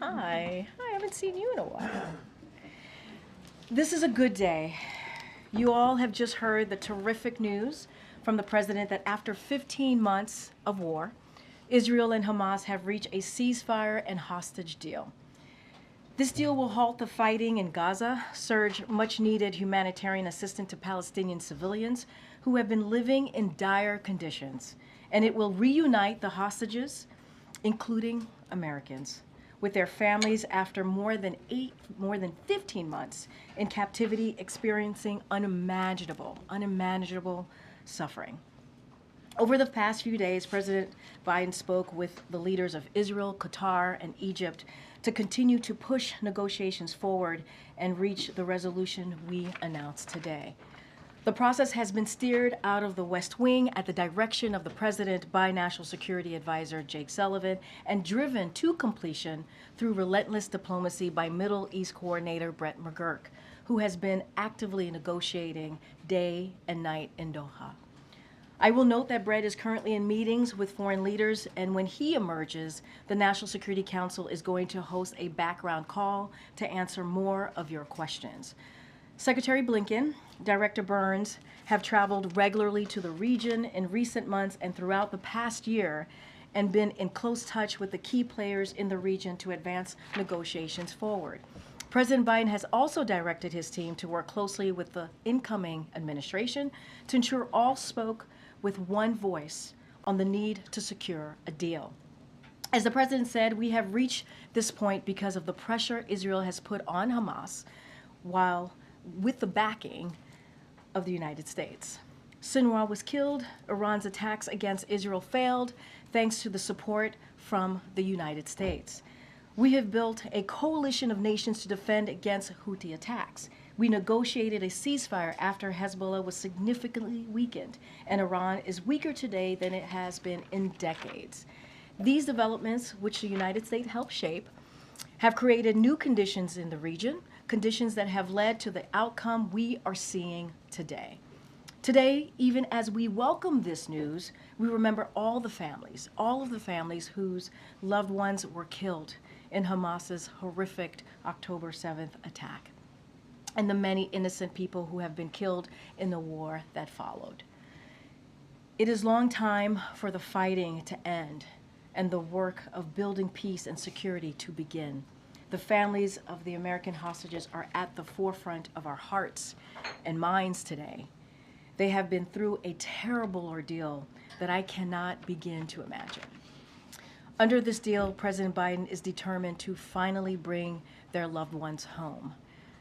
Hi. I haven't seen you in a while. This is a good day. You all have just heard the terrific news from the president that after 15 months of war, Israel and Hamas have reached a ceasefire and hostage deal. This deal will halt the fighting in Gaza, surge much needed humanitarian assistance to Palestinian civilians who have been living in dire conditions, and it will reunite the hostages, including Americans, with their families after more than 15 months in captivity, experiencing unimaginable suffering. Over the past few days, President Biden spoke with the leaders of Israel, Qatar, and Egypt to continue to push negotiations forward and reach the resolution we announced today. The process has been steered out of the West Wing at the direction of the President by National Security Advisor Jake Sullivan and driven to completion through relentless diplomacy by Middle East Coordinator Brett McGurk, who has been actively negotiating day and night in Doha. I will note that Brett is currently in meetings with foreign leaders, and when he emerges, the National Security Council is going to host a background call to answer more of your questions. Secretary Blinken, Director Burns have traveled regularly to the region in recent months and throughout the past year and been in close touch with the key players in the region to advance negotiations forward. President Biden has also directed his team to work closely with the incoming administration to ensure all spoke with one voice on the need to secure a deal. As the president said, we have reached this point because of the pressure Israel has put on Hamas while with the backing of the United States. Sinwar was killed. Iran's attacks against Israel failed thanks to the support from the United States. We have built a coalition of nations to defend against Houthi attacks. We negotiated a ceasefire after Hezbollah was significantly weakened, and Iran is weaker today than it has been in decades. These developments, which the United States helped shape, have created new conditions in the region, conditions that have led to the outcome we are seeing today. Today, even as we welcome this news, we remember all of the families whose loved ones were killed in Hamas's horrific October 7th attack, and the many innocent people who have been killed in the war that followed. It is long time for the fighting to end and the work of building peace and security to begin. The families of the American hostages are at the forefront of our hearts and minds today. They have been through a terrible ordeal that I cannot begin to imagine. Under this deal, President Biden is determined to finally bring their loved ones home.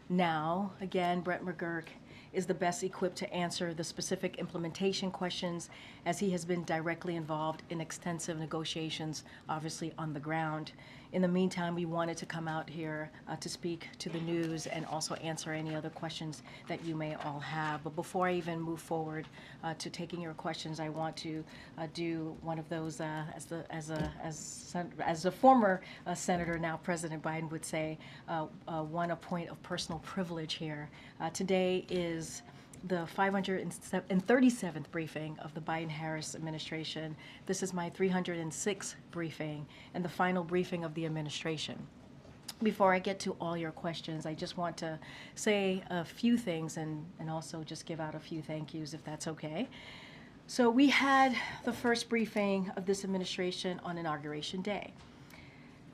Now, again, Brett McGurk is the best equipped to answer the specific implementation questions, as he has been directly involved in extensive negotiations, obviously on the ground. In the meantime, we wanted to come out here to speak to the news and also answer any other questions that you may all have. But before I even move forward to taking your questions, I want to do one of those, as a former senator, now President Biden would say, a point of personal privilege here. Today is the 537th briefing of the Biden-Harris administration. This is my 306th briefing and the final briefing of the administration. Before I get to all your questions, I just want to say a few things and also just give out a few thank yous, if that's okay. So we had the first briefing of this administration on Inauguration Day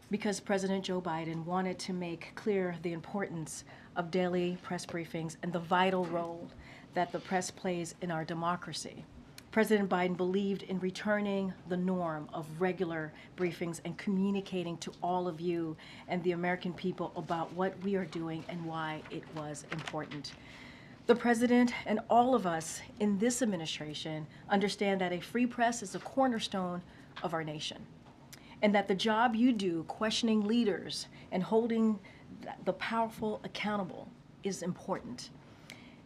because President Joe Biden wanted to make clear the importance of daily press briefings and the vital role that the press plays in our democracy. President Biden believed in returning the norm of regular briefings and communicating to all of you and the American people about what we are doing and why it was important. The President and all of us in this administration understand that a free press is a cornerstone of our nation, and that the job you do questioning leaders and holding the powerful accountable is important.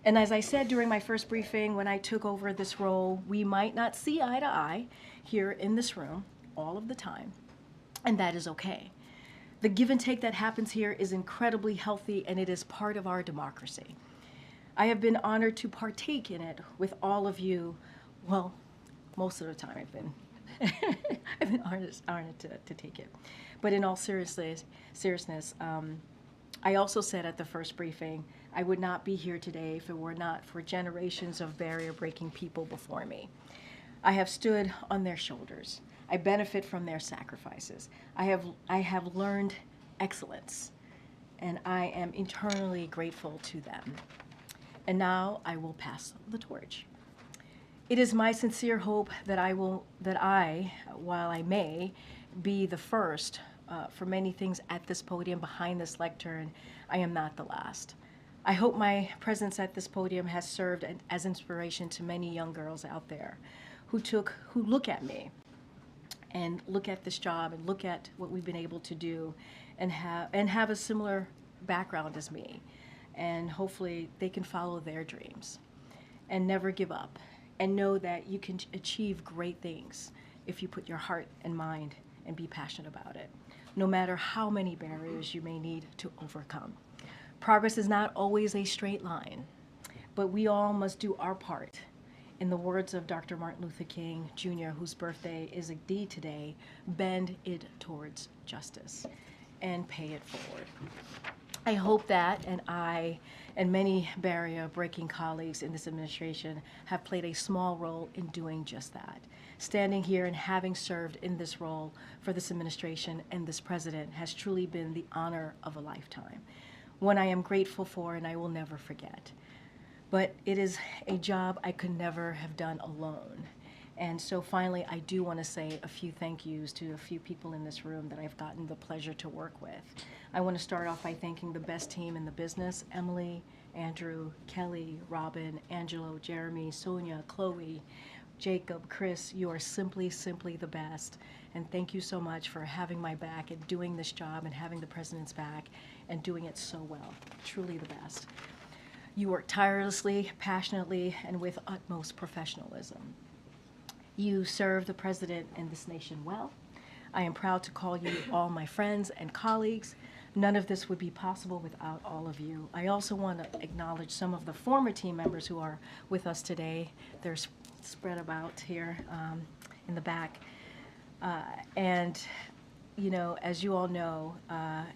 And as I said during my first briefing when I took over this role, we might not see eye to eye here in this room all of the time, and that is okay. The give and take that happens here is incredibly healthy, and it is part of our democracy. I have been honored to partake in it with all of you. Well, most of the time I've been honored to take it. But in all seriousness, I also said at the first briefing, I would not be here today if it were not for generations of barrier-breaking people before me. I have stood on their shoulders. I benefit from their sacrifices. I have learned excellence, and I am eternally grateful to them. And now I will pass the torch. It is my sincere hope that while I may be the first for many things at this podium, behind this lectern, I am not the last. I hope my presence at this podium has served as inspiration to many young girls out there who look at me and look at this job and look at what we've been able to do and have a similar background as me. And hopefully they can follow their dreams and never give up and know that you can achieve great things if you put your heart and mind and be passionate about it, no matter how many barriers you may need to overcome. Progress is not always a straight line, but we all must do our part. In the words of Dr. Martin Luther King Jr., whose birthday is indeed today, bend it towards justice and pay it forward. I hope that, and I and many barrier-breaking colleagues in this administration have played a small role in doing just that. Standing here and having served in this role for this administration and this president has truly been the honor of a lifetime, one I am grateful for and I will never forget. But it is a job I could never have done alone. And so finally, I do want to say a few thank yous to a few people in this room that I've gotten the pleasure to work with. I want to start off by thanking the best team in the business: Emily, Andrew, Kelly, Robin, Angelo, Jeremy, Sonia, Chloe, Jacob, Chris. You are simply the best. And thank you so much for having my back and doing this job and having the president's back and doing it so well. Truly the best. You work tirelessly, passionately, and with utmost professionalism. You serve the president and this nation well. I am proud to call you all my friends and colleagues. None of this would be possible without all of you. I also want to acknowledge some of the former team members who are with us today. They're spread about here in the back. And you know, as you all know,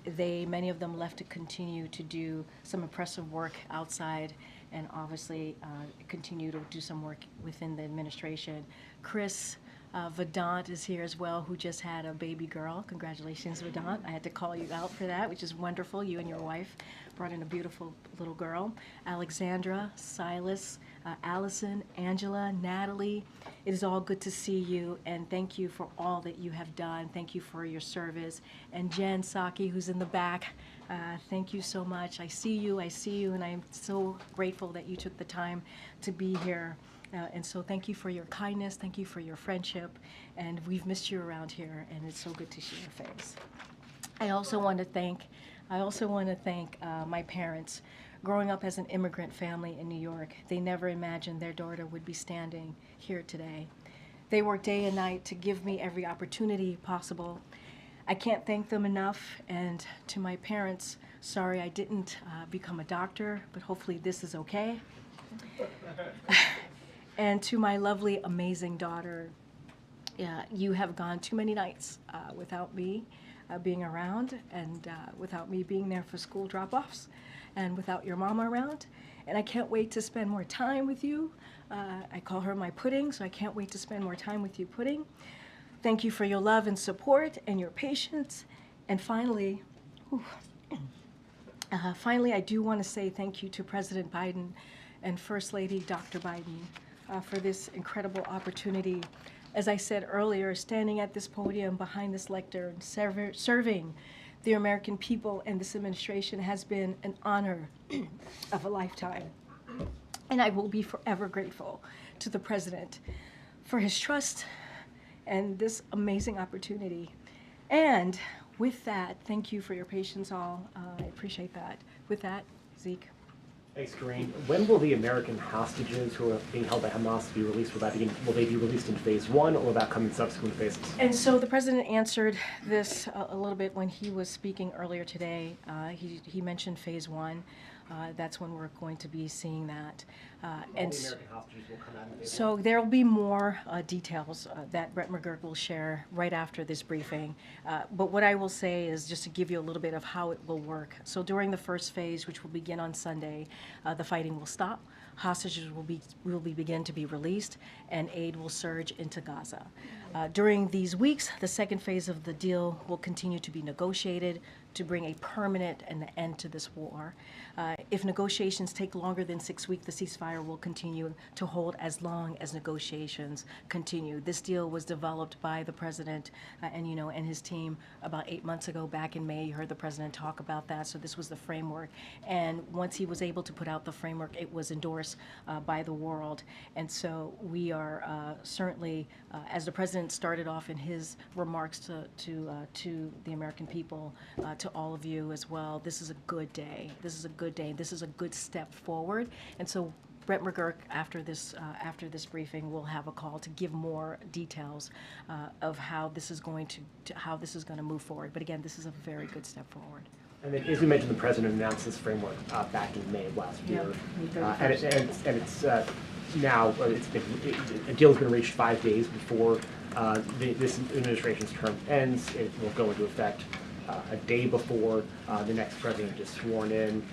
many of them left to continue to do some impressive work outside and obviously continue to do some work within the administration. Chris Vedant is here as well, who just had a baby girl. Congratulations, Vedant. I had to call you out for that, which is wonderful. You and your wife brought in a beautiful little girl. Alexandra, Silas, Allison, Angela, Natalie. It is all good to see you, and thank you for all that you have done. Thank you for your service. And Jen Saki, who's in the back, thank you so much. I see you, and I'm so grateful that you took the time to be here. And so thank you for your kindness, thank you for your friendship, and we've missed you around here, and it's so good to see your face. I also want to thank my parents. Growing up as an immigrant family in New York, they never imagined their daughter would be standing here today. They work day and night to give me every opportunity possible. I can't thank them enough, and to my parents, sorry I didn't become a doctor, but hopefully this is okay. And to my lovely, amazing daughter, you have gone too many nights without me being around, and without me being there for school drop-offs, and without your mama around. And I can't wait to spend more time with you. I call her my pudding, so I can't wait to spend more time with you, pudding. Thank you for your love and support and your patience. And finally, I do want to say thank you to President Biden and First Lady Dr. Biden for this incredible opportunity. As I said earlier, standing at this podium behind this lectern, serving the American people and this administration has been an honor of a lifetime. And I will be forever grateful to the President for his trust and this amazing opportunity. And with that, thank you for your patience all. I appreciate that. With that, Zeke. Thanks, Karine. When will the American hostages who are being held by Hamas be released? Will they be released in phase one, or will that come in subsequent phases? And so the president answered this a little bit when he was speaking earlier today. He mentioned phase one. That's when we're going to be seeing that. All the American hostages will come out of the table. So there will be more details that Brett McGurk will share right after this briefing. But what I will say is just to give you a little bit of how it will work. So during the first phase, which will begin on Sunday, the fighting will stop. Hostages will begin to be released, and aid will surge into Gaza. During these weeks, the second phase of the deal will continue to be negotiated to bring a permanent end to this war. If negotiations take longer than 6 weeks, the ceasefire will continue to hold as long as negotiations continue. This deal was developed by the president and his team about 8 months ago, back in May. You heard the president talk about that. So this was the framework. And once he was able to put out the framework, it was endorsed by the world. And so we are certainly, as the president started off in his remarks to the American people, to all of you as well, this is a good day. This is a good day. This is a good step forward. And so Brett McGurk, after this briefing, will have a call to give more details of how this is going to move forward. But again, this is a very good step forward. And then, as we mentioned, the president announced this framework back in May of last year, a deal has been reached 5 days before this administration's term ends. It will go into effect a day before the next president is sworn in.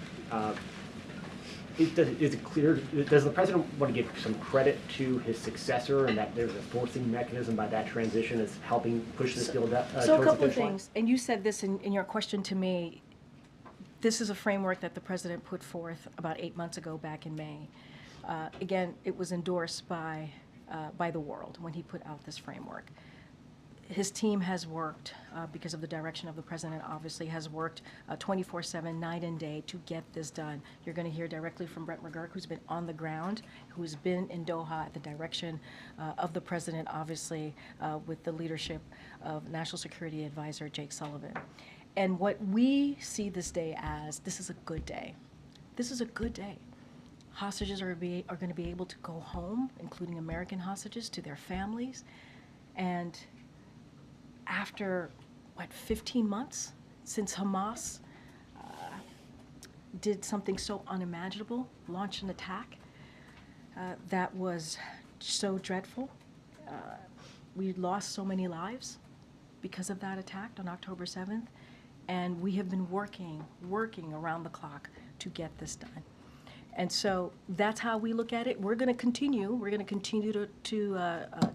Is it clear, does the president want to give some credit to his successor, and that there's a forcing mechanism by that transition is helping push this deal towards the finish line? So a couple of things, and you said this in your question to me. This is a framework that the president put forth about 8 months ago, back in May. Again, it was endorsed by the world when he put out this framework. His team has worked, because of the direction of the president, obviously, has worked 24/7, night and day, to get this done. You're going to hear directly from Brett McGurk, who's been on the ground, who's been in Doha at the direction of the president, obviously, with the leadership of National Security Advisor Jake Sullivan. And what we see this day as, this is a good day. This is a good day. Hostages are going to be able to go home, including American hostages, to their families. And after, 15 months since Hamas did something so unimaginable, launched an attack that was so dreadful. We lost so many lives because of that attack on October 7th, and we have been working around the clock to get this done. And so that's how we look at it. We're going to continue. We're going to continue to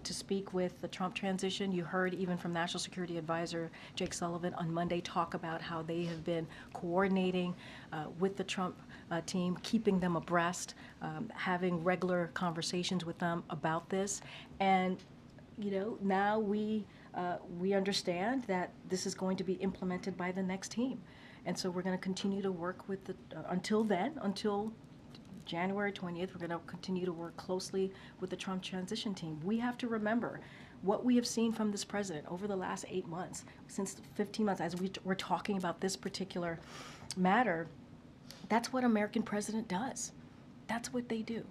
speak with the Trump transition. You heard even from National Security Advisor Jake Sullivan on Monday talk about how they have been coordinating with the Trump team, keeping them abreast, having regular conversations with them about this. And now we understand that this is going to be implemented by the next team. And so we're going to continue to work with until January 20th, we're going to continue to work closely with the Trump transition team. We have to remember what we have seen from this president over the last 8 months, since 15 months, as we're talking about this particular matter. That's what American president does. That's what they do.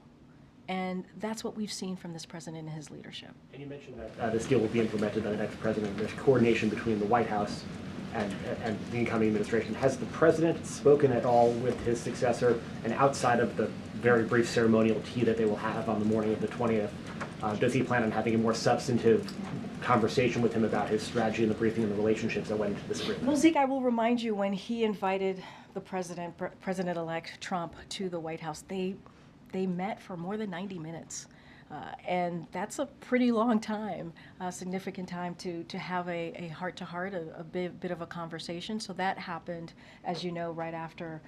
And that's what we've seen from this president and his leadership. And you mentioned that this deal will be implemented by the next president. There's coordination between the White House and the incoming administration. Has the president spoken at all with his successor? And outside of the very brief ceremonial tea that they will have on the morning of the 20th, does he plan on having a more substantive conversation with him about his strategy and the briefing and the relationships that went into this agreement? Well, Zeke, I will remind you, when he invited the President-elect Trump to the White House, they met for more than 90 minutes. And that's a pretty long time, significant time to have a heart-to-heart, a bit of a conversation. So that happened, as you know, right after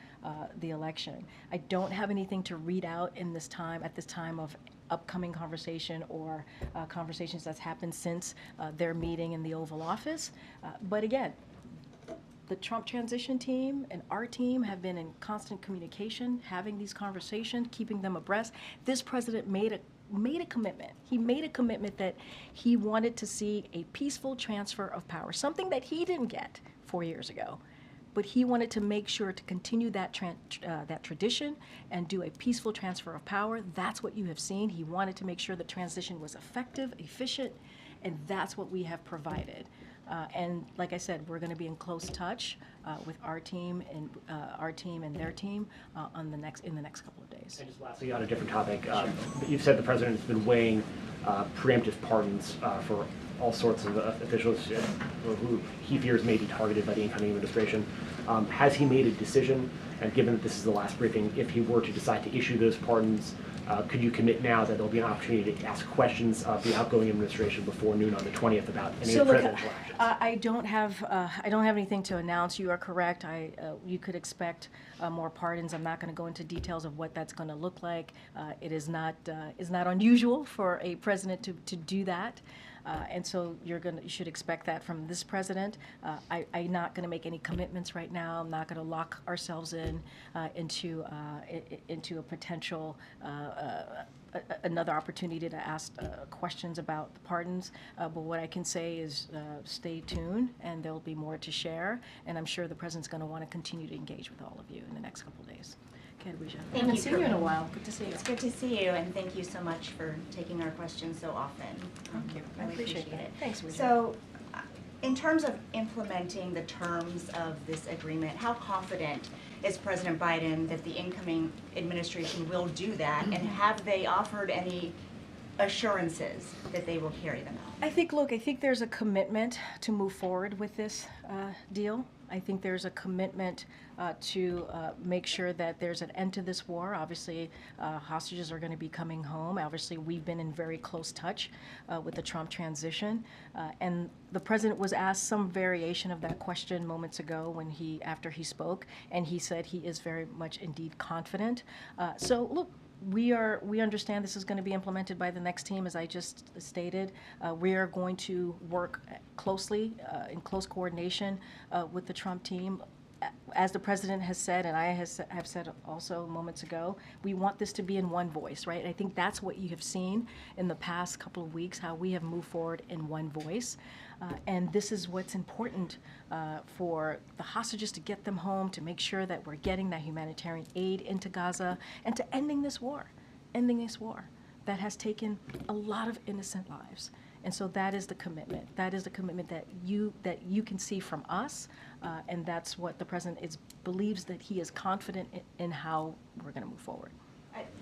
the election. I don't have anything to read out at this time of upcoming conversation or conversations that's happened since their meeting in the Oval Office. But again, the Trump transition team and our team have been in constant communication, having these conversations, keeping them abreast. This president made a commitment. He made a commitment that he wanted to see a peaceful transfer of power, something that he didn't get 4 years ago. But he wanted to make sure to continue that tradition and do a peaceful transfer of power. That's what you have seen. He wanted to make sure the transition was effective, efficient, and that's what we have provided. And like I said, we're going to be in close touch with our team and their team in the next couple of days. And just lastly, on a different topic, you've said the president has been weighing preemptive pardons for all sorts of officials who he fears may be targeted by the incoming administration. Has he made a decision? And given that this is the last briefing, if he were to decide to issue those pardons, could you commit now that there'll be an opportunity to ask questions of the outgoing administration before noon on the 20th about any presidential actions? I don't have anything to announce. You are correct. You could expect more pardons. I'm not going to go into details of what that's going to look like. It is not unusual for a president to do that. And so you should expect that from this president. I'm not going to make any commitments right now. I'm not going to lock ourselves into a potential another opportunity to ask questions about the pardons. But what I can say is stay tuned, and there'll be more to share. And I'm sure the president's going to want to continue to engage with all of you in the next couple of days. Okay, I haven't seen you in a while. Good to see you. It's good to see you, and thank you so much for taking our questions so often. Thank you. I Really appreciate appreciate it. Thanks, Regina. So, in terms of implementing the terms of this agreement, how confident is President Biden that the incoming administration will do that, and have they offered any assurances that they will carry them out? I think there's a commitment to move forward with this deal. I think there's a commitment to make sure that there's an end to this war. Obviously, hostages are going to be coming home. Obviously, we've been in very close touch with the Trump transition. And the president was asked some variation of that question moments ago after he spoke, and he said he is very much indeed confident. So look, we understand this is going to be implemented by the next team, as I just stated. We are going to work closely, in close coordination with the Trump team. As the president has said, and I have said also moments ago, we want this to be in one voice, right? I think that's what you have seen in the past couple of weeks, how we have moved forward in one voice. And this is what's important for the hostages, to get them home, to make sure that we're getting that humanitarian aid into Gaza, and to ending this war that has taken a lot of innocent lives. And so that is the commitment. That is the commitment that you can see from us, and that's what the president believes, that he is confident in how we're going to move forward.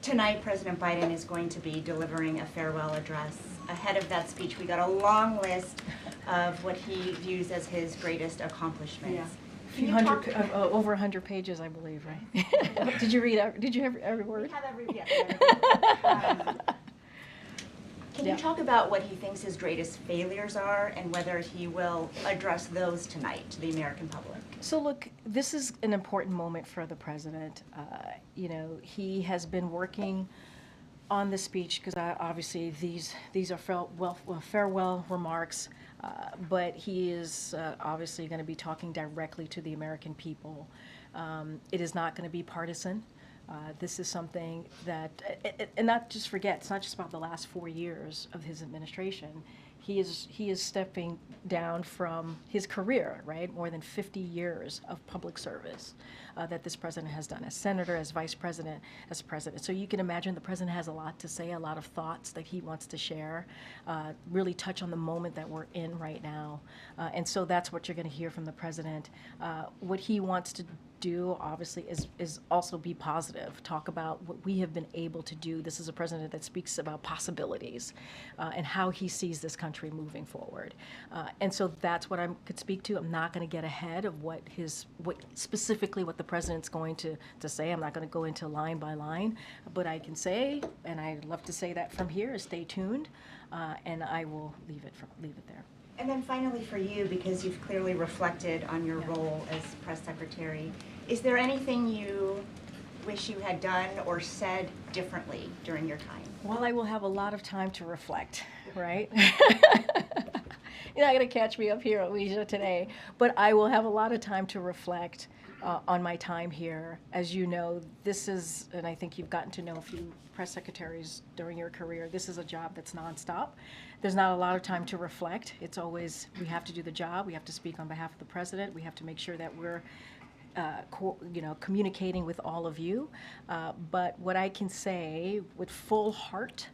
Tonight, President Biden is going to be delivering a farewell address. Ahead of that speech, we got a long list of what he views as his greatest accomplishments. Yeah. Over 100 pages, I believe, right? Did you have every word? We have every word. Can you talk about what he thinks his greatest failures are, and whether he will address those tonight to the American public? So look, this is an important moment for the president. He has been working on the speech, because obviously these are farewell remarks, but he is obviously going to be talking directly to the American people. It is not going to be partisan. This is something that, and not just forget, it's not just about the last 4 years of his administration. He is stepping down from his career, right? More than 50 years of public service that this president has done as senator, as vice president, as president. So you can imagine the president has a lot to say, a lot of thoughts that he wants to share, really touch on the moment that we're in right now. And so that's what you're going to hear from the president. What he wants to do, obviously, is also be positive, talk about what we have been able to do. This is a president that speaks about possibilities and how he sees this country moving forward. And so that's what I could speak to. I'm not going to get ahead of what specifically what the president's going to say. I'm not going to go into line by line, but I can say, and I'd love to say that from here, is stay tuned, and I will leave it there. And then finally for you, because you've clearly reflected on your role as press secretary, is there anything you wish you had done or said differently during your time? Well, I will have a lot of time to reflect, right? You're not going to catch me up here, Alicia, today, but I will have a lot of time to reflect on my time here. As you know, this is, and I think you've gotten to know a few press secretaries during your career, this is a job that's nonstop. There's not a lot of time to reflect. It's always, we have to do the job, we have to speak on behalf of the president, we have to make sure that we're communicating with all of you. But what I can say with full heart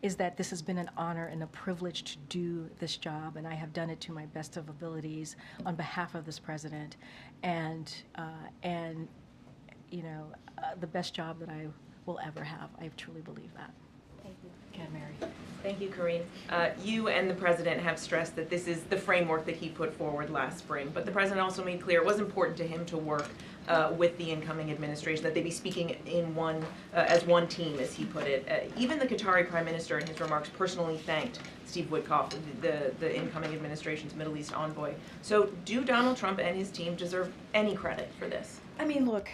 is that this has been an honor and a privilege to do this job, and I have done it to my best of abilities on behalf of this president, and the best job that I will ever have. I truly believe that. Thank you. Again, Mary. Thank you, Karine. You and the president have stressed that this is the framework that he put forward last spring, but the president also made clear it was important to him to work with the incoming administration, that they be speaking in as one team, as he put it. Even the Qatari prime minister, in his remarks, personally thanked Steve Witkoff, the incoming administration's Middle East envoy. So do Donald Trump and his team deserve any credit for this? I mean, look,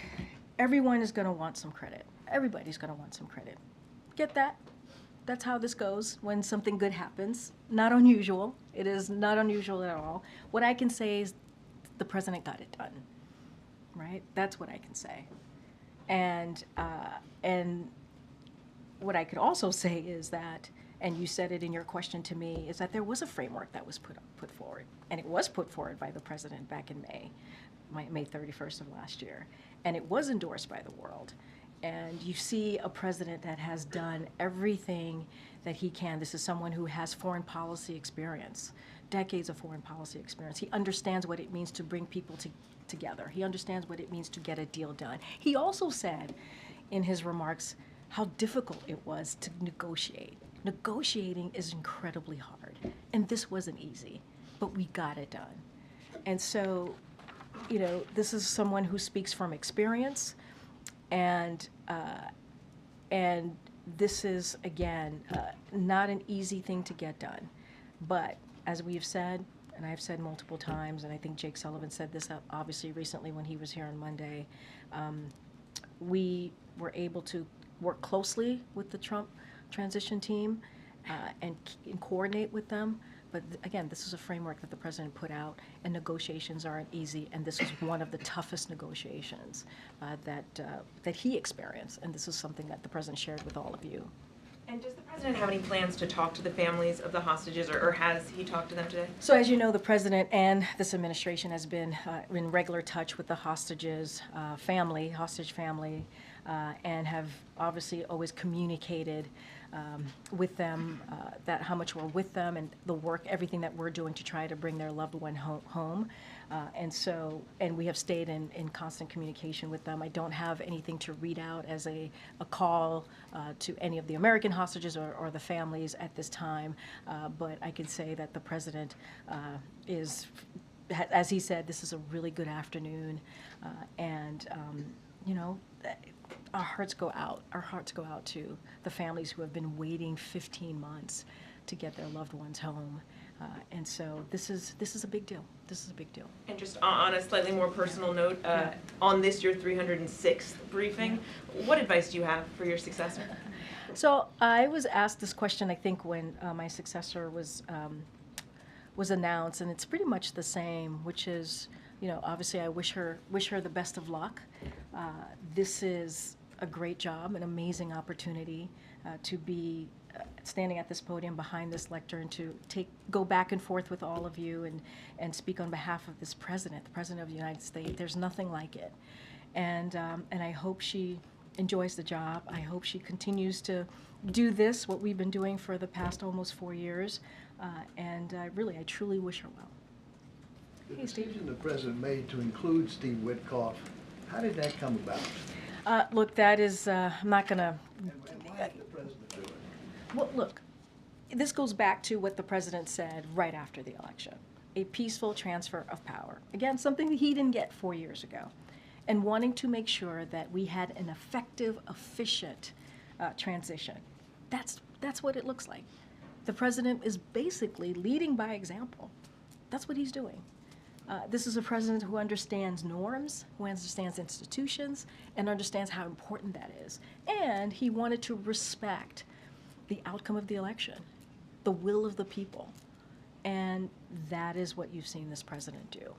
everyone is going to want some credit. Everybody's going to want some credit. Get that? That's how this goes when something good happens. Not unusual. It is not unusual at all. What I can say is the president got it done, right? That's what I can say. And what I could also say is that, and you said it in your question to me, is that there was a framework that was put forward, and it was put forward by the president back in May 31st of last year, and it was endorsed by the world. And you see a president that has done everything that he can. This is someone who has foreign policy experience, decades of foreign policy experience. He understands what it means to bring people together. He understands what it means to get a deal done. He also said in his remarks how difficult it was to negotiate. Negotiating is incredibly hard, and this wasn't easy, but we got it done. And so, this is someone who speaks from experience. And this is, again, not an easy thing to get done. But as we've said, and I've said multiple times, and I think Jake Sullivan said this obviously recently when he was here on Monday, we were able to work closely with the Trump transition team and coordinate with them. But again, this is a framework that the president put out, and negotiations aren't easy, and this was one of the toughest negotiations that he experienced, and this is something that the president shared with all of you. And does the president have any plans to talk to the families of the hostages, or has he talked to them today? So as you know, the president and this administration has been in regular touch with the hostages hostage family, and have obviously always communicated with them that how much we're with them and the work, everything that we're doing to try to bring their loved one home. And we have stayed in constant communication with them. I don't have anything to read out as a call to any of the American hostages or the families at this time, but I can say that the president is, as he said, this is a really good afternoon, and our hearts go out. Our hearts go out to the families who have been waiting 15 months to get their loved ones home. And so this is a big deal. This is a big deal. And just on a slightly more personal note, on this, your 306th briefing, what advice do you have for your successor? So I was asked this question, I think, when my successor was announced, and it's pretty much the same, which is, obviously I wish her the best of luck. This is a great job, an amazing opportunity to be standing at this podium behind this lectern and to go back and forth with all of you and speak on behalf of this president, the president of the United States. There's nothing like it. And I hope she enjoys the job. I hope she continues to do this, what we've been doing for the past almost 4 years. And I truly wish her well. The decision the president made to include Steve Witkoff, how did that come about? Look, that is, I'm not going to... And why did the president do it? Well, look, this goes back to what the president said right after the election. A peaceful transfer of power. Again, something that he didn't get 4 years ago. And wanting to make sure that we had an effective, efficient transition. That's what it looks like. The president is basically leading by example. That's what he's doing. This is a president who understands norms, who understands institutions, and understands how important that is. And he wanted to respect the outcome of the election, the will of the people. And that is what you've seen this president do.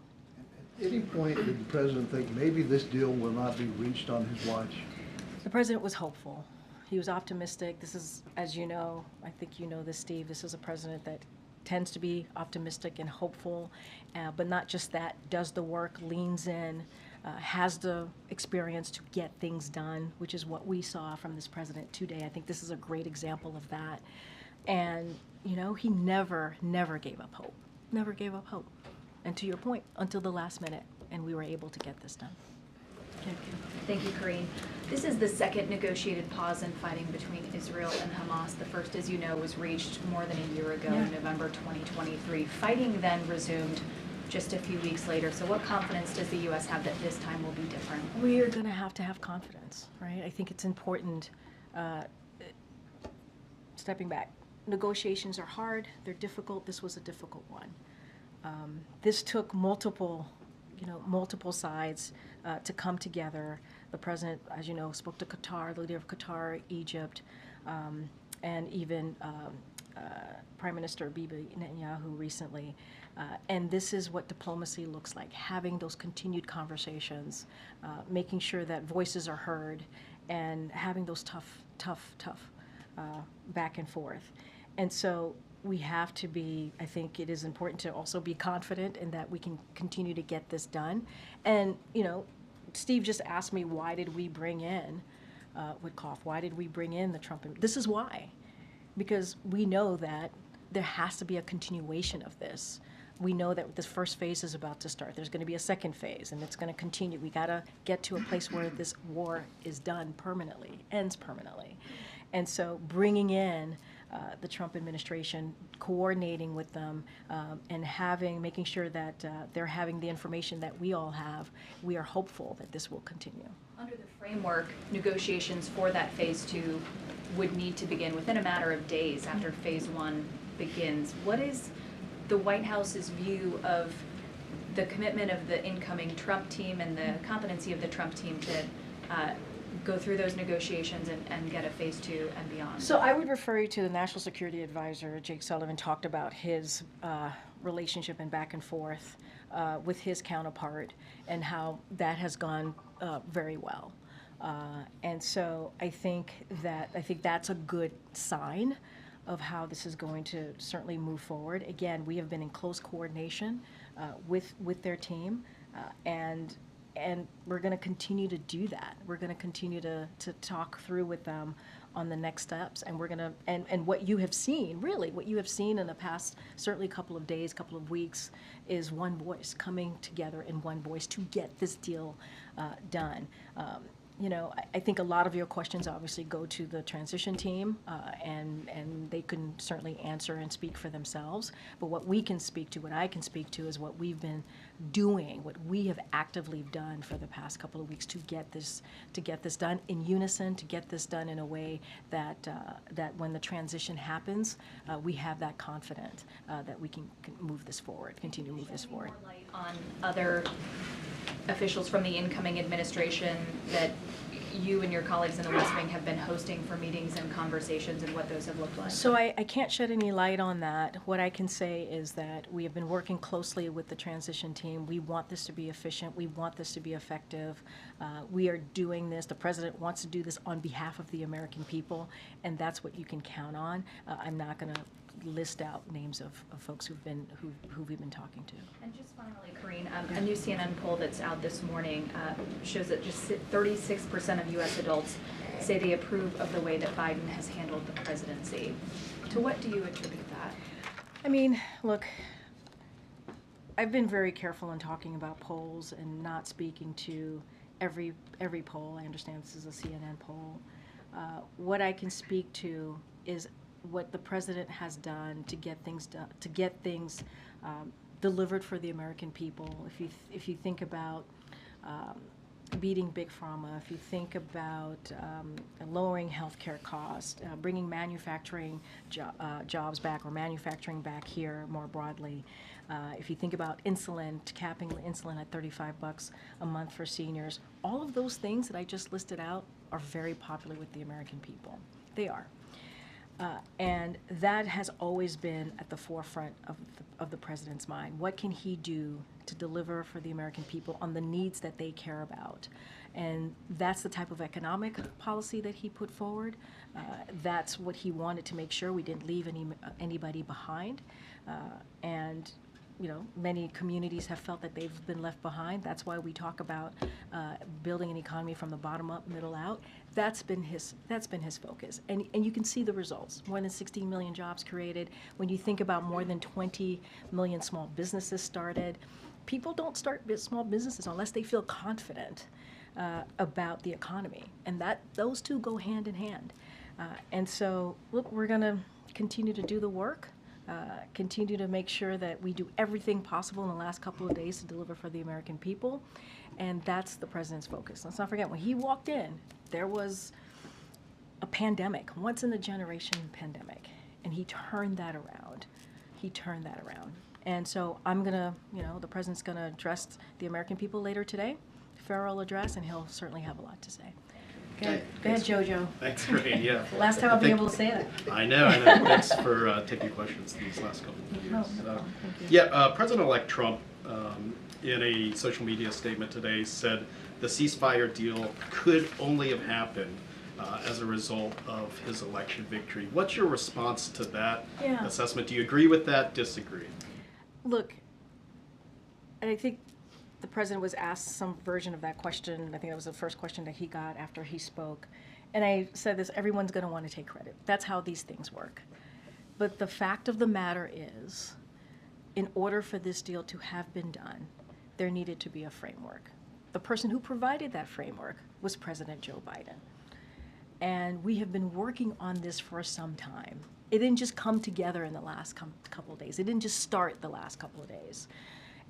At any point, did the president think maybe this deal will not be reached on his watch? The president was hopeful. He was optimistic. This is, as you know, I think you know this, Steve, this is a president that tends to be optimistic and hopeful, but not just that, does the work, leans in, has the experience to get things done, which is what we saw from this president today. I think this is a great example of that. And, you know, he never gave up hope. Never gave up hope. And to your point, until the last minute, and we were able to get this done. Thank you, Karine. This is the second negotiated pause in fighting between Israel and Hamas. The first, as you know, was reached more than a year ago, in November 2023. Fighting then resumed just a few weeks later. So what confidence does the U.S. have that this time will be different? We are going to have confidence, right? I think it's important, stepping back. Negotiations are hard, they're difficult. This was a difficult one. This took multiple sides to come together. The president, as you know, spoke to Qatar, the leader of Qatar, Egypt, and even Prime Minister Bibi Netanyahu recently. And this is what diplomacy looks like, having those continued conversations, making sure that voices are heard, and having those tough back and forth. And so we have to be, I think it is important to also be confident in that we can continue to get this done. And, you know, Steve just asked me, why did we bring in Witkoff? Why did we bring in the Trump? This is why. Because we know that there has to be a continuation of this. We know that this first phase is about to start. There's going to be a second phase, and it's going to continue. We got to get to a place where this war is done permanently, ends permanently. And so bringing in the Trump administration, coordinating with them, and making sure that they're having the information that we all have, we are hopeful that this will continue. Under the framework, negotiations for that phase 2 would need to begin within a matter of days after phase 1 begins. What is the White House's view of the commitment of the incoming Trump team and the competency of the Trump team to go through those negotiations and get a phase 2 and beyond? So I would refer you to the National Security Advisor. Jake Sullivan talked about his relationship and back and forth with his counterpart and how that has gone very well. And so I think that's a good sign of how this is going to certainly move forward. Again, we have been in close coordination with their team, and we're going to continue to do that. We're going to continue to talk through with them on the next steps, and we're going to and what you have seen, really, what you have seen in the past, certainly couple of days, couple of weeks, is one voice coming together in one voice to get this deal done. You know, I think a lot of your questions obviously go to the transition team, and they can certainly answer and speak for themselves. But what we can speak to, what I can speak to, is what we've been doing, what we have actively done for the past couple of weeks to get this done in unison, to get this done in a way that that when the transition happens, we have that confidence that we can move this forward, continue to move this forward. More light on other officials from the incoming administration that you and your colleagues in the West Wing have been hosting for meetings and conversations, and what those have looked like? So I can't shed any light on that. What I can say is that we have been working closely with the transition team. We want this to be efficient. We want this to be effective. We are doing this. The president wants to do this on behalf of the American people, and that's what you can count on. I'm not going to list out names of folks who we've been talking to. And just finally, Karine, a new CNN poll that's out this morning shows that just 36% of U.S. adults say they approve of the way that Biden has handled the presidency. To what do you attribute that? I mean, look, I've been very careful in talking about polls and not speaking to every poll. I understand this is a CNN poll. What I can speak to is what the president has done to get things delivered for the American people. If you think about beating big pharma, if you think about lowering healthcare costs, bringing manufacturing jobs back, or manufacturing back here more broadly, if you think about insulin, capping insulin at $35 a month for seniors, all of those things that I just listed out are very popular with the American people. They are. And that has always been at the forefront of the president's mind. What can he do to deliver for the American people on the needs that they care about? And that's the type of economic policy that he put forward. That's what he wanted to make sure we didn't leave anybody behind. And many communities have felt that they've been left behind. That's why we talk about building an economy from the bottom up, middle out. That's been his focus, and you can see the results. More than 16 million jobs created. When you think about more than 20 million small businesses started, people don't start small businesses unless they feel confident about the economy, and those two go hand in hand. And so, look, we're going to continue to do the work. Continue to make sure that we do everything possible in the last couple of days to deliver for the American people, and that's the president's focus. Let's not forget, when he walked in, there was a pandemic, once in a generation pandemic, and he turned that around. And so the president's gonna address the American people later today, farewell address, and he'll certainly have a lot to say. Go ahead, Jojo. Thanks, Karine. Yeah. Last time I'll be able to say that. I know. Thanks for taking questions these last couple of years. Thank you. Yeah, President-elect Trump, in a social media statement today, said the ceasefire deal could only have happened as a result of his election victory. What's your response to that assessment? Do you agree with that? Disagree? Look, I think the president was asked some version of that question. I think that was the first question that he got after he spoke. And I said this, everyone's going to want to take credit. That's how these things work. But the fact of the matter is, in order for this deal to have been done, there needed to be a framework. The person who provided that framework was President Joe Biden. And we have been working on this for some time. It didn't just come together in the last couple of days. It didn't just start the last couple of days.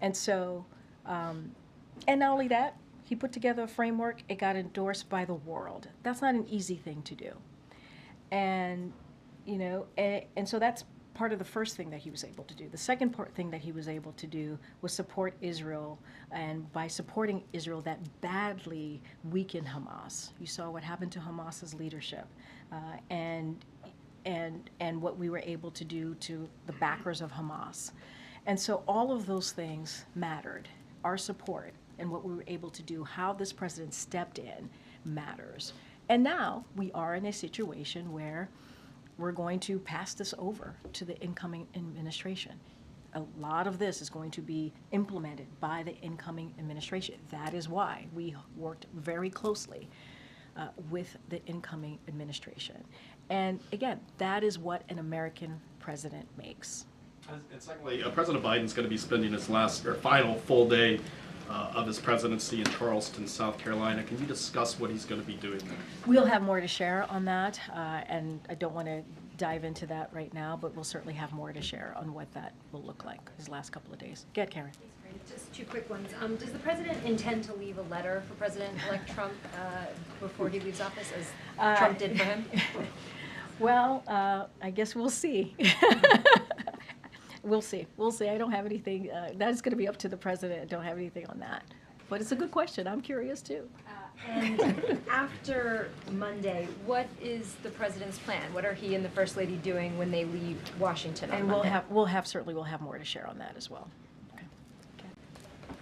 And so, and not only that, he put together a framework. It got endorsed by the world. That's not an easy thing to do. And, and so that's part of the first thing that he was able to do. The second thing that he was able to do was support Israel. And by supporting Israel, that badly weakened Hamas. You saw what happened to Hamas's leadership. And what we were able to do to the backers of Hamas. And so all of those things mattered. Our support and what we were able to do, how this president stepped in, matters. And now we are in a situation where we're going to pass this over to the incoming administration. A lot of this is going to be implemented by the incoming administration. That is why we worked very closely with the incoming administration. And again, that is what an American president makes. And secondly, President Biden's going to be spending his final full day of his presidency in Charleston, South Carolina. Can you discuss what he's going to be doing there? We'll have more to share on that, and I don't want to dive into that right now, but we'll certainly have more to share on what that will look like his last couple of days. Get Karen. Just two quick ones. Does the president intend to leave a letter for President-elect Trump before he leaves office, as Trump did for him? Well, I guess we'll see. We'll see. I don't have anything. That's going to be up to the president. I don't have anything on that. But it's a good question. I'm curious, too. And after Monday, what is the president's plan? What are he and the First Lady doing when they leave Washington on And Monday? we'll have more to share on that as well.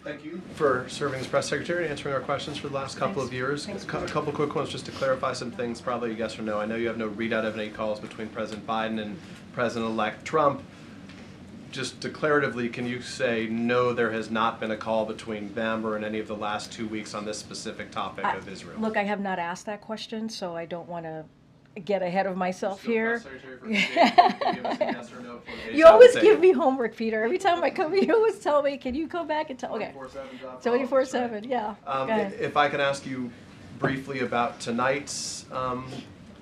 Thank you for serving as press secretary and answering our questions for the last couple of years. A couple quick ones just to clarify some things, probably yes or no. I know you have no readout of any calls between President Biden and President-elect Trump. Just declaratively, can you say, no, there has not been a call between them or in any of the last 2 weeks on this specific topic of Israel? Look, I have not asked that question, so I don't want to get ahead of myself here. You always give me homework, Peter. Every time I come, you always tell me, can you come back and tell? Okay. 24/7, yeah. If I can ask you briefly about tonight's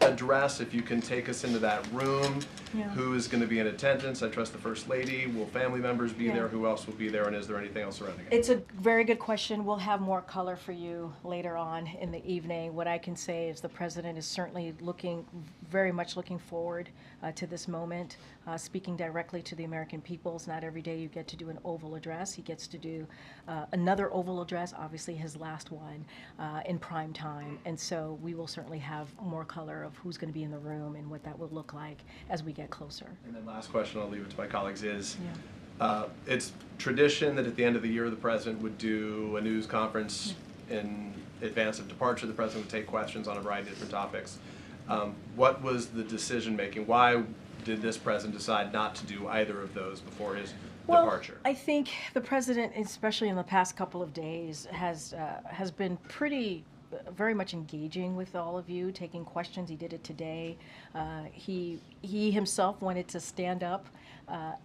address, if you can take us into that room. Yeah. Who is going to be in attendance? I trust the First Lady. Will family members be there? Who else will be there? And is there anything else surrounding it? It's a very good question. We'll have more color for you later on in the evening. What I can say is the president is certainly very much looking forward to this moment, speaking directly to the American people. It's not every day you get to do an Oval Address. He gets to do another Oval Address, obviously his last one, in prime time. And so we will certainly have more color of who's going to be in the room and what that will look like as we get closer. And then last question, I'll leave it to my colleagues, is it's tradition that at the end of the year the president would do a news conference in advance of departure. The president would take questions on a variety of different topics. What was the decision making? Why did this president decide not to do either of those before his departure? I think the president, especially in the past couple of days, has been very much engaging with all of you, taking questions. He did it today. He himself wanted to stand up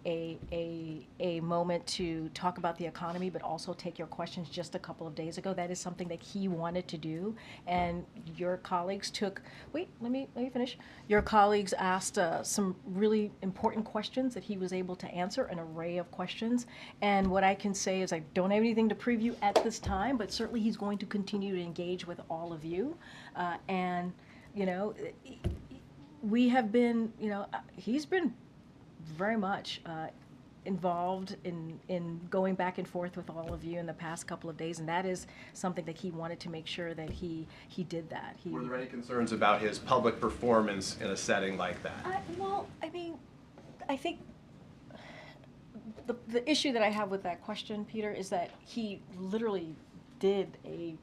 a moment to talk about the economy, but also take your questions just a couple of days ago. That is something that he wanted to do, and your colleagues took. Wait, let me finish. Your colleagues asked some really important questions that he was able to answer, an array of questions. And what I can say is I don't have anything to preview at this time, but certainly he's going to continue to engage with all of you, and you know, we have been. You know, he's been very much involved in going back and forth with all of you in the past couple of days, and that is something that he wanted to make sure that he did that. Were there any concerns about his public performance in a setting like that? Well, I mean, I think the issue that I have with that question, Peter, is that he literally did a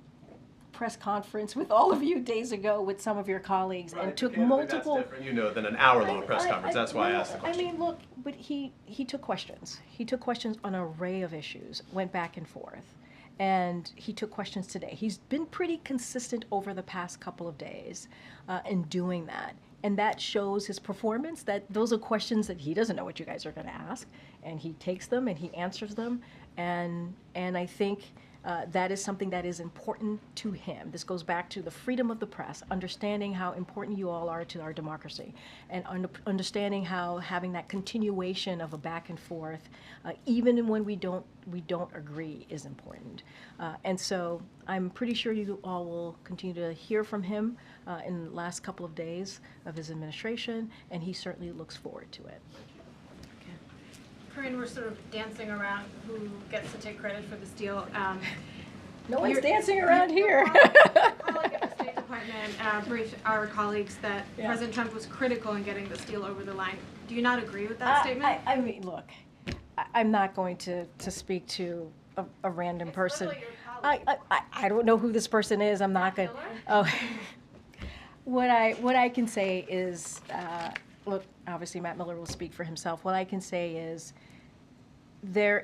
press conference with all of you days ago with some of your colleagues, Right, and took candidly, multiple. That's different, you know, than an hour-long press conference. That's why I asked the I question. mean, look, but he took questions. He took questions on an array of issues, went back and forth, and he took questions today. He's been pretty consistent over the past couple of days in doing that. And that shows his performance, that those are questions that he doesn't know what you guys are going to ask, and he takes them and he answers them, and I think that is something that is important to him. This goes back to the freedom of the press, understanding how important you all are to our democracy, and understanding how having that continuation of a back and forth, even when we don't agree, is important. And so I'm pretty sure you all will continue to hear from him in the last couple of days of his administration, and he certainly looks forward to it. Karine, we're sort of dancing around who gets to take credit for this deal. No one's dancing around here. Colleague at the State Department briefed our colleagues that President Trump was critical in getting this deal over the line. Do you not agree with that statement? I mean, look, I'm not going to speak to a random person. I don't know who this person is. I'm not going to. Oh. What I can say is, look, obviously Matt Miller will speak for himself. What I can say is there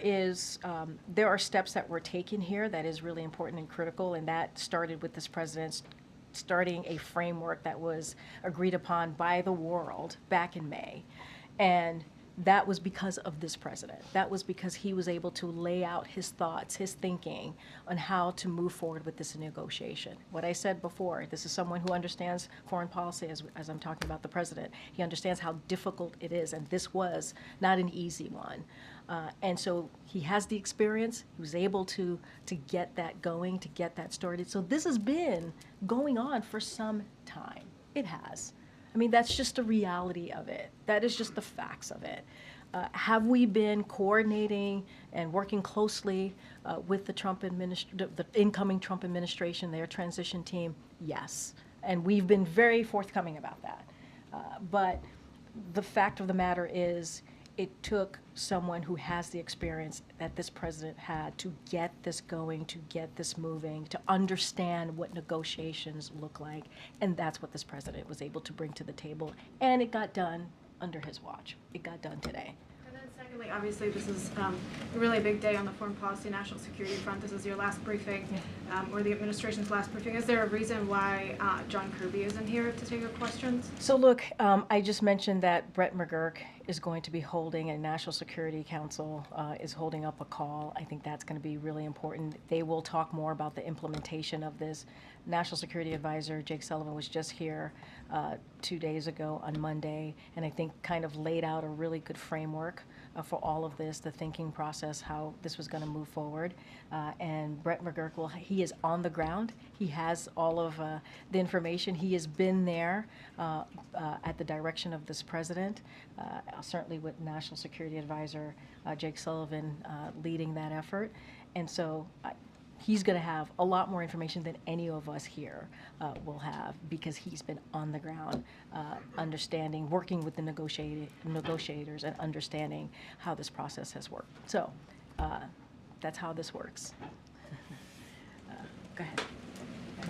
are steps that were taken here that is really important and critical, and that started with this president starting a framework that was agreed upon by the world back in May. And that was because of this president. That was because he was able to lay out his thoughts, his thinking on how to move forward with this negotiation. What I said before, this is someone who understands foreign policy as I'm talking about the president. He understands how difficult it is, and this was not an easy one. And so he has the experience. He was able to get that going, to get that started. So this has been going on for some time. It has. I mean, that's just the reality of it. That is just the facts of it. Have we been coordinating and working closely with the incoming Trump administration, their transition team? Yes. And we've been very forthcoming about that. But the fact of the matter is, it took someone who has the experience that this president had to get this going, to get this moving, to understand what negotiations look like. And that's what this president was able to bring to the table. And it got done under his watch. It got done today. And then secondly, obviously this is a really big day on the foreign policy and national security front. This is your last briefing, or the administration's last briefing. Is there a reason why John Kirby isn't here to take your questions? So look, I just mentioned that Brett McGurk is going to be holding, and National Security Council is holding up a call. I think that's going to be really important. They will talk more about the implementation of this. National Security Advisor Jake Sullivan was just here 2 days ago on Monday, and I think kind of laid out a really good framework for all of this, the thinking process, how this was going to move forward. And Brett McGurk, he is on the ground. He has all of the information. He has been there at the direction of this president, certainly with National Security Advisor Jake Sullivan leading that effort. And so he's going to have a lot more information than any of us here will have, because he's been on the ground, understanding, working with the negotiators and understanding how this process has worked. So that's how this works. Go ahead.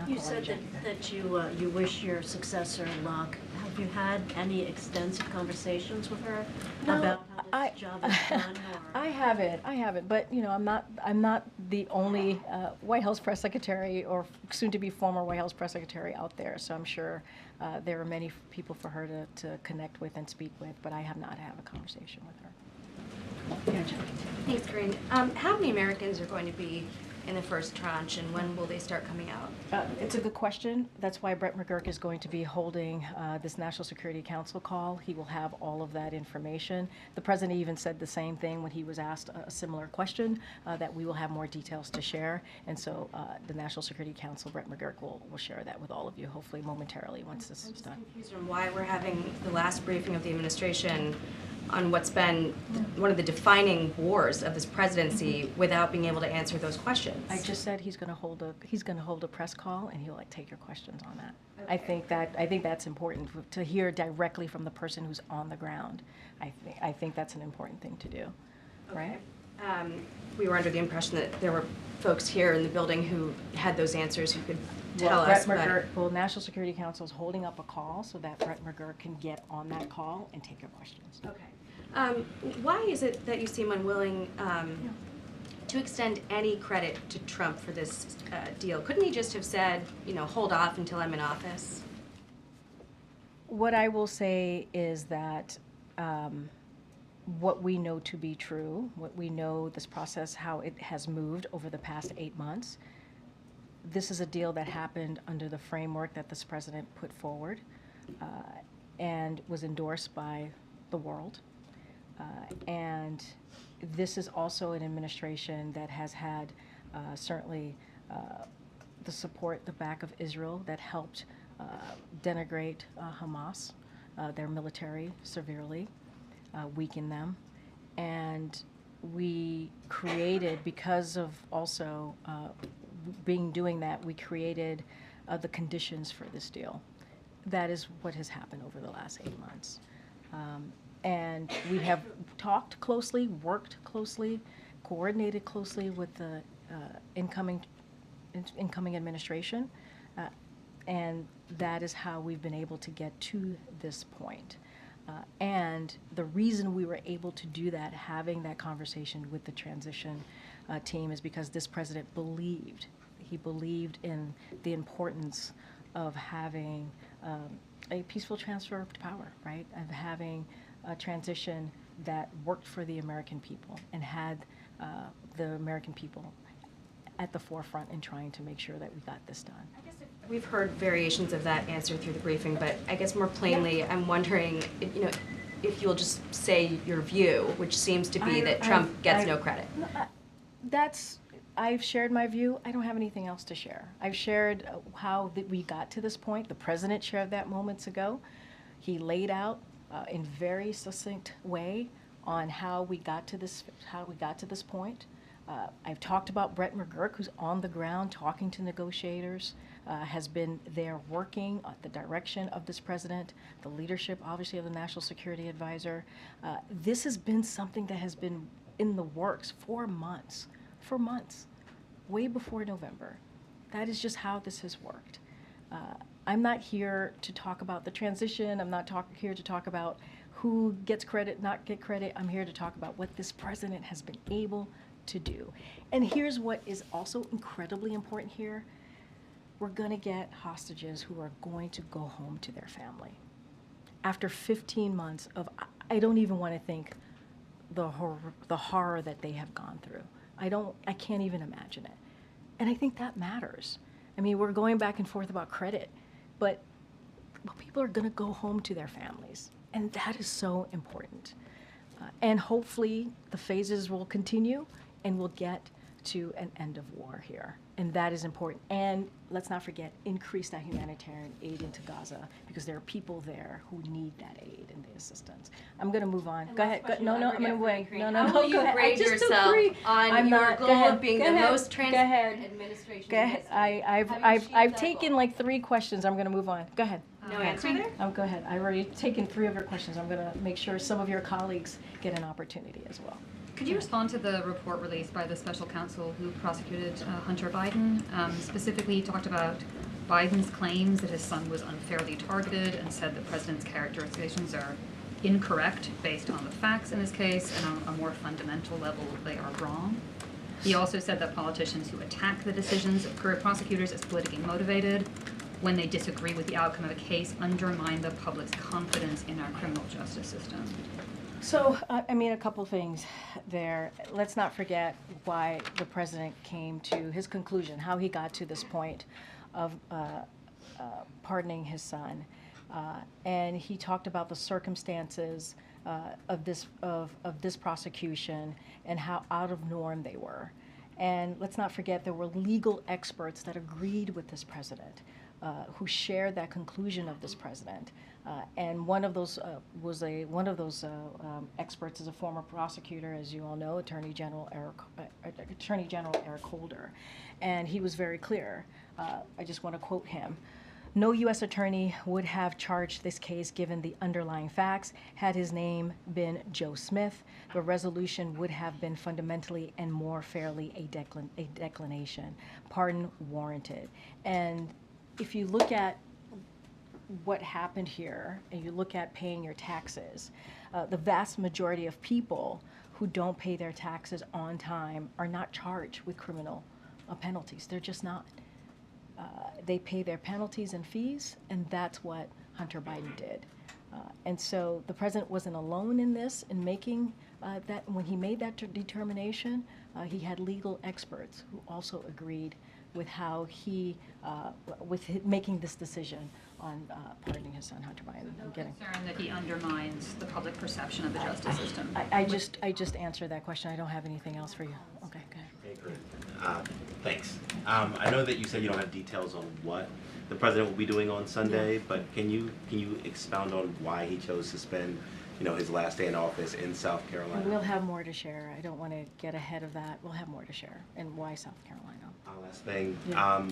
You said that you wish your successor luck. How Have you had any extensive conversations with her No, about how this job is done? Or I haven't, but you know, I'm not the only White House press secretary or soon-to-be former White House press secretary out there. So I'm sure there are many people for her to connect with and speak with, but I have not had a conversation with her. Thanks, Karine. How many Americans are going to be in the first tranche, and when will they start coming out? It's a good question. That's why Brett McGurk is going to be holding this National Security Council call. He will have all of that information. The president even said the same thing when he was asked a similar question, that we will have more details to share. And so the National Security Council, Brett McGurk, will share that with all of you, hopefully momentarily once this is done. I'm confused on why we're having the last briefing of the administration on what's been one of the defining wars of this presidency without being able to answer those questions. I just said he's going to hold a press call and he'll take your questions on that. Okay. I think that's important to hear directly from the person who's on the ground. I think that's an important thing to do, right? We were under the impression that there were folks here in the building who had those answers, who could tell us. National Security Council is holding up a call so that Brett McGurk can get on that call and take your questions. Okay. Why is it that you seem unwilling to extend any credit to Trump for this deal? Couldn't he just have said, you know, hold off until I'm in office? What I will say is that what we know to be true, what we know this process, how it has moved over the past 8 months, this is a deal that happened under the framework that this president put forward and was endorsed by the world. And this is also an administration that has had certainly the support, the back of Israel that helped denigrate Hamas, their military severely, weaken them. And we created, because of also doing that, we created the conditions for this deal. That is what has happened over the last 8 months. And we have talked closely, worked closely, coordinated closely with the incoming administration, and that is how we've been able to get to this point. And the reason we were able to do that, having that conversation with the transition team, is because this president believed in the importance of having a peaceful transfer of power, right? Of having a transition that worked for the American people and had the American people at the forefront in trying to make sure that we got this done. I guess we've heard variations of that answer through the briefing, but I guess more plainly, I'm wondering, if you'll just say your view, which seems to be that Trump gets no credit. I've shared my view. I don't have anything else to share. I've shared how we got to this point. The president shared that moments ago. He laid out in very succinct way on how we got to this point. I've talked about Brett McGurk, who's on the ground talking to negotiators, has been there working at the direction of this president, the leadership, obviously, of the National Security Advisor. This has been something that has been in the works for months, way before November. That is just how this has worked. I'm not here to talk about the transition. I'm not here to talk about who gets credit, not get credit. I'm here to talk about what this president has been able to do. And here's what is also incredibly important here. We're going to get hostages who are going to go home to their family. After 15 months of, I don't even want to think the horror that they have gone through. I can't even imagine it. And I think that matters. I mean, we're going back and forth about credit, but people are going to go home to their families. And that is so important. And hopefully the phases will continue and we'll get to an end of war here. And that is important. And let's not forget, increase that humanitarian aid into Gaza, because there are people there who need that aid and the assistance. I'm going to move on. Go ahead. No, I'm going to wait. No. How will you grade yourself on your goal of being the most transparent administration? Go ahead. I've taken like 3 questions. I'm going to move on. Go ahead. No answer there? Oh, go ahead. I've already taken 3 of your questions. I'm going to make sure some of your colleagues get an opportunity as well. Could you respond to the report released by the special counsel who prosecuted Hunter Biden? Specifically, he talked about Biden's claims that his son was unfairly targeted and said the president's characterizations are incorrect based on the facts in this case, and on a more fundamental level, they are wrong. He also said that politicians who attack the decisions of career prosecutors as politically motivated when they disagree with the outcome of a case undermine the public's confidence in our criminal justice system. So, I mean, a couple things there. Let's not forget why the president came to his conclusion, how he got to this point of pardoning his son. And he talked about the circumstances of this prosecution and how out of norm they were. And let's not forget there were legal experts that agreed with this president, who shared that conclusion of this president. And one of those experts is a former prosecutor, as you all know, Attorney General Eric Holder, and he was very clear. I just want to quote him. No U.S. attorney would have charged this case given the underlying facts. Had his name been Joe Smith, the resolution would have been fundamentally and more fairly a declination. Pardon warranted. And if you look at what happened here, and you look at paying your taxes, the vast majority of people who don't pay their taxes on time are not charged with criminal penalties. They're just not. They pay their penalties and fees, and that's what Hunter Biden did. And so the president wasn't alone in this, in making that. When he made that determination, he had legal experts who also agreed with how he, making this decision on pardoning his son, Hunter Biden. No concern that he undermines the public perception of the justice system. I just answered that question. I don't have anything else for you. Okay, go ahead. Hey, Karine. Thanks. I know that you said you don't have details on what the president will be doing on Sunday, but can you expound on why he chose to spend, his last day in office in South Carolina? We'll have more to share. I don't want to get ahead of that. We'll have more to share. And why South Carolina? Last thing. Yeah.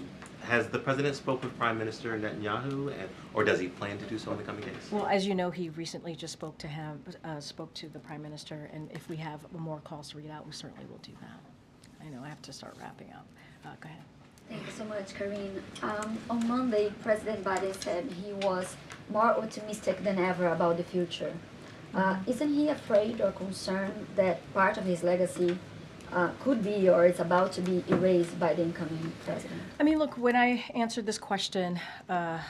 Has the president spoke with Prime Minister Netanyahu, or does he plan to do so in the coming days? Well, as you know, he recently just spoke to the Prime Minister, and if we have more calls to read out, we certainly will do that. I know I have to start wrapping up. Go ahead. Thank you so much, Karine. On Monday, President Biden said he was more optimistic than ever about the future. Isn't he afraid or concerned that part of his legacy could be or is about to be erased by the incoming president? I mean, look, when I answered this question about,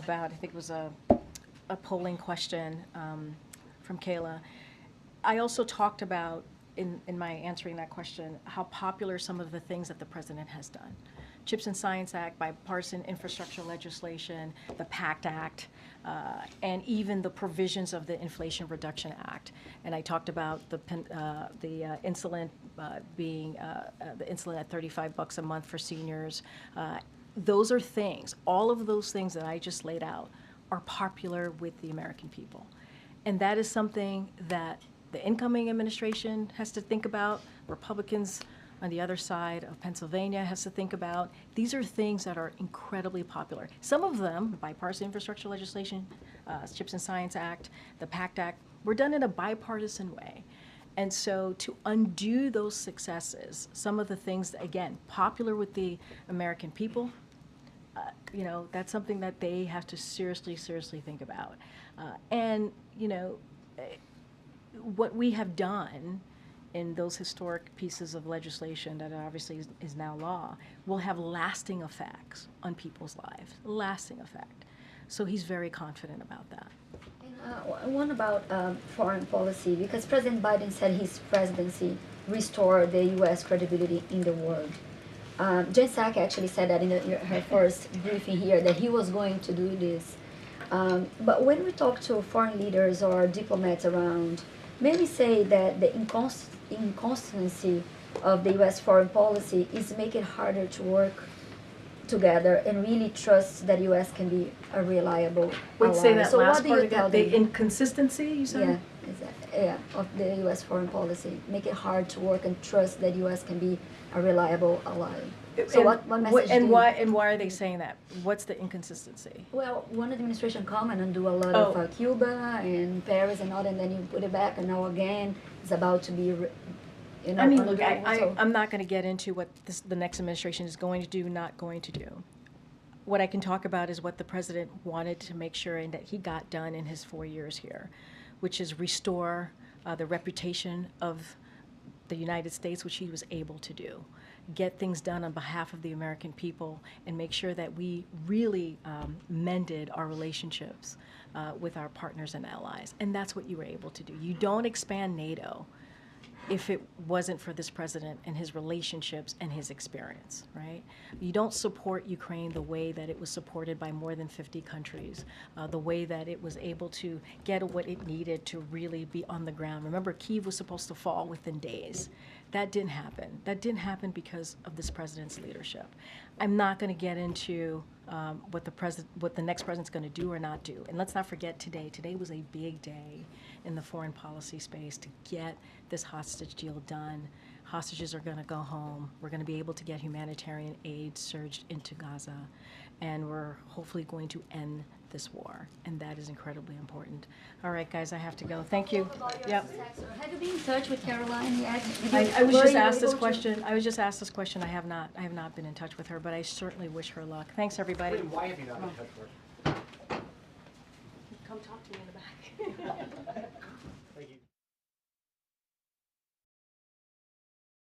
I think it was a polling question from Kayla, I also talked about, in my answering that question, how popular some of the things that the president has done. CHIPS and Science Act, bipartisan infrastructure legislation, the PACT Act, and even the provisions of the Inflation Reduction Act. And I talked about the insulin being the insulin at $35 a month for seniors. Those are things, all of those things that I just laid out are popular with the American people. And that is something that the incoming administration has to think about, Republicans on the other side of Pennsylvania has to think about. These are things that are incredibly popular. Some of them, bipartisan infrastructure legislation, CHIPS and Science Act, the PACT Act, were done in a bipartisan way. And so to undo those successes, some of the things, again, popular with the American people, that's something that they have to seriously think about. What we have done in those historic pieces of legislation that obviously is now law will have lasting effects on people's lives, lasting effect. So he's very confident about that. And one about foreign policy, because President Biden said his presidency restored the U.S. credibility in the world. Jen Psaki actually said that in her first briefing here, that he was going to do this. But when we talk to foreign leaders or diplomats around, many say that the inconsistency of the U.S. foreign policy is making it harder to work together and really trust that U.S. can be a reliable Wait, ally. say that So last what do part you again. tell The them? inconsistency, you said? Yeah, of the U.S. foreign policy. Make it hard to work and trust that U.S. can be a reliable ally. So what message do you... why are they saying that? What's the inconsistency? Well, one administration come and do a lot of Cuba and Paris and all, and then you put it back, and now again it's about to be, I mean, look, I'm not going to get into what the next administration is going to do, not going to do. what I can talk about is what the president wanted to make sure and that he got done in his 4 years here, which is restore the reputation of the United States, which he was able to do. Get things done on behalf of the American people and make sure that we really mended our relationships with our partners and allies. And that's what you were able to do. You don't expand NATO if it wasn't for this president and his relationships and his experience, right? You don't support Ukraine the way that it was supported by more than 50 countries, the way that it was able to get what it needed to really be on the ground. Remember, Kyiv was supposed to fall within days. That didn't happen. That didn't happen because of this president's leadership. I'm not going to get into what the next president's going to do or not do. And let's not forget today. Today was a big day in the foreign policy space to get this hostage deal done. Hostages are going to go home. We're going to be able to get humanitarian aid surged into Gaza. And we're hopefully going to end this war. And that is incredibly important. All right, guys, I have to go. Thank you. Yep. Have you been in touch with Caroline yet? I was just asked this question. I was just asked this question. I have not been in touch with her, but I certainly wish her luck. Thanks, everybody. Why have you not been in touch with her? Come talk to me in the back. Thank you.